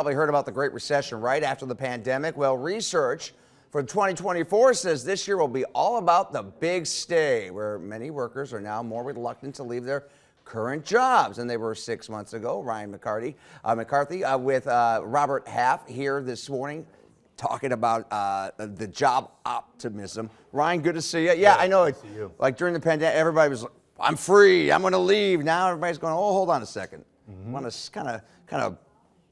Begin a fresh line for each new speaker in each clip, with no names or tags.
Probably heard about the Great Recession right after the pandemic. Well, research for 2024 says this year will be all about the big stay, where many workers are now more reluctant to leave their current jobs than they were 6 months ago. Ryan McCarthy with Robert Half here this morning talking about the job optimism. Ryan, good to see you. Yeah, I know. Like during the pandemic, everybody was like, I'm free, I'm going to leave. Now everybody's going, oh, hold on a second. Want to kind of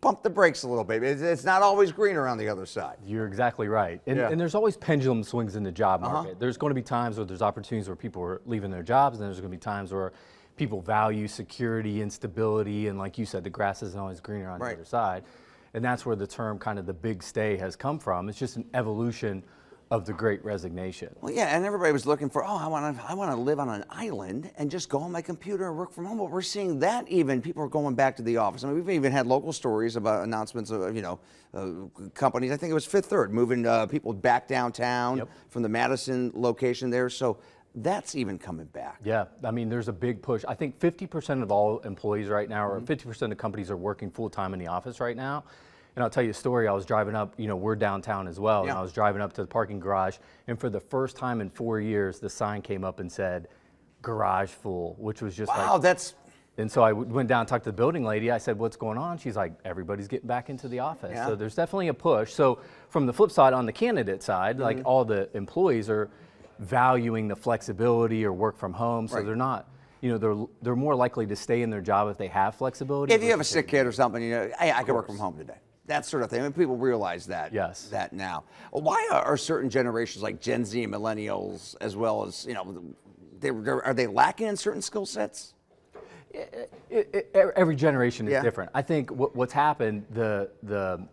pump the brakes a little bit. It's not always greener on the other side.
You're exactly right. And there's always pendulum swings in the job market. There's going to be times where there's opportunities where people are leaving their jobs, and there's going to be times where people value security and stability, and like you said, the grass isn't always greener on the other side. And that's where the term kind of the big stay has come from. It's just an evolution of the Great Resignation.
Well, yeah, and everybody was looking for, I want to live on an island and just go on my computer and work from home. But we're seeing that even people are going back to the office. I mean, we've even had local stories about announcements of, companies. I think it was Fifth Third moving people back downtown from the Madison location there. So that's even coming back.
Yeah, I mean, there's a big push. I think 50% of all employees right now, or 50% of companies are working full time in the office right now. And I'll tell you a story. I was driving up, we're downtown as well, and I was driving up to the parking garage, and for the first time in 4 years, the sign came up and said, garage full, which was just And so I went down and talked to the building lady. I said, what's going on? She's like, everybody's getting back into the office. So there's definitely a push. So from the flip side, on the candidate side, like all the employees are valuing the flexibility or work from home, so they're not, they're more likely to stay in their job if they have flexibility.
If you have a sick kid or something, hey, I can work from home today. That sort of thing. I mean, people realize that. That now. Why are certain generations like Gen Z and millennials, as well as are they lacking in certain skill sets?
Every generation is different. I think what's happened, the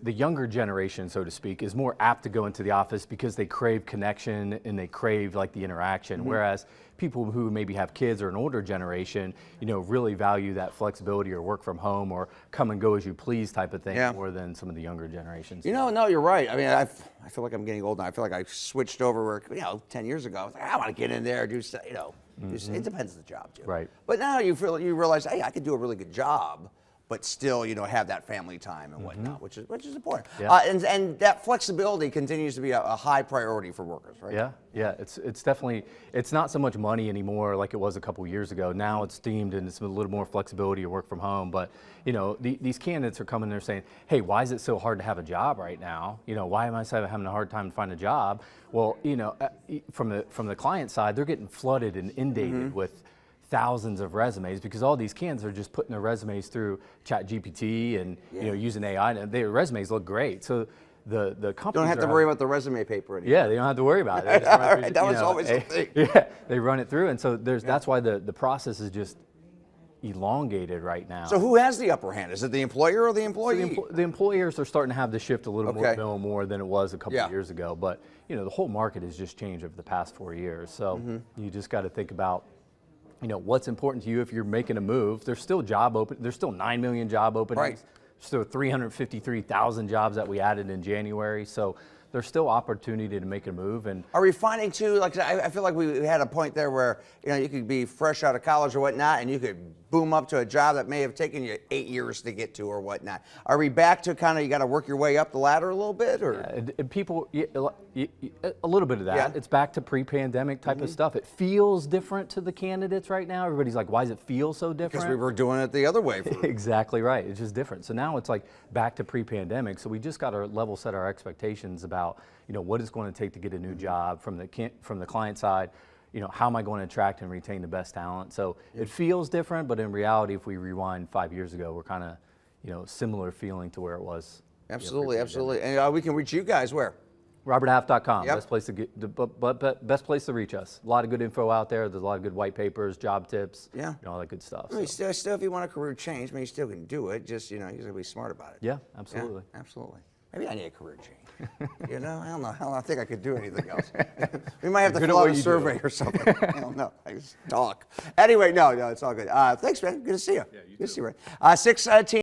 younger generation, so to speak, is more apt to go into the office because they crave connection and they crave like the interaction. Whereas people who maybe have kids or an older generation, really value that flexibility or work from home or come and go as you please type of thing more than some of the younger generations.
No, you're right. I mean, I feel like I'm getting old now. I feel like I switched over where, 10 years ago, I was like, I want to get in there, do, it depends on the job, too.
Right.
But now you realize, hey, I could do a really good job, but still, have that family time and whatnot, which is important. And that flexibility continues to be a high priority for workers, right?
Yeah. It's definitely, it's not so much money anymore like it was a couple years ago. Now it's deemed, and it's a little more flexibility to work from home. But these candidates are coming there saying, hey, why is it so hard to have a job right now? Why am I having a hard time to find a job? Well, from the client side, they're getting flooded and inundated with thousands of resumes because all these candidates are just putting their resumes through ChatGPT and using AI, and their resumes look great. So the companies
don't have to worry about the resume paper anymore.
Yeah, they don't have to worry about it.
That was always the thing.
Yeah, they run it through, and so that's why the process is just elongated right now.
So who has the upper hand? Is it the employer or the employee?
So the employers are starting to have the shift a little more than it was a couple of years ago. But the whole market has just changed over the past 4 years. So you just got to think about what's important to you if you're making a move. There's still there's still 9 million job openings. Still 353,000 jobs that we added in January. So there's still opportunity to make a move. And
are we finding too, like I feel like we had a point there where, you could be fresh out of college or whatnot, and you could boom up to a job that may have taken you 8 years to get to or whatnot. Are we back to kind of, you got to work your way up the ladder a little bit, or?
People, a little bit of that. It's back to pre-pandemic type of stuff. It feels different to the candidates right now. Everybody's like, why does it feel so different?
Because we were doing it the other way.
Exactly right. It's just different. So now it's like back to pre-pandemic. So we just got to level set our expectations about, what it's going to take to get a new job from the client side. How am I going to attract and retain the best talent? So it feels different, but in reality, if we rewind 5 years ago, we're kind of, similar feeling to where it was.
Absolutely. And we can reach you guys where?
RobertHalf.com. Best place to get, best place to reach us. A lot of good info out there. There's a lot of good white papers, job tips, all that good stuff.
I mean, still, if you want a career change, you still can do it. Just you got to be smart about it.
Yeah, absolutely.
Yeah, absolutely. Maybe I need a career change. I don't know. I don't think I could do anything else. We might have to fill out a survey or something. I don't know. I just talk. Anyway, no, it's all good. Thanks, man. Good to see you.
Yeah, you
good
too.
to see you, Ray. 6:10.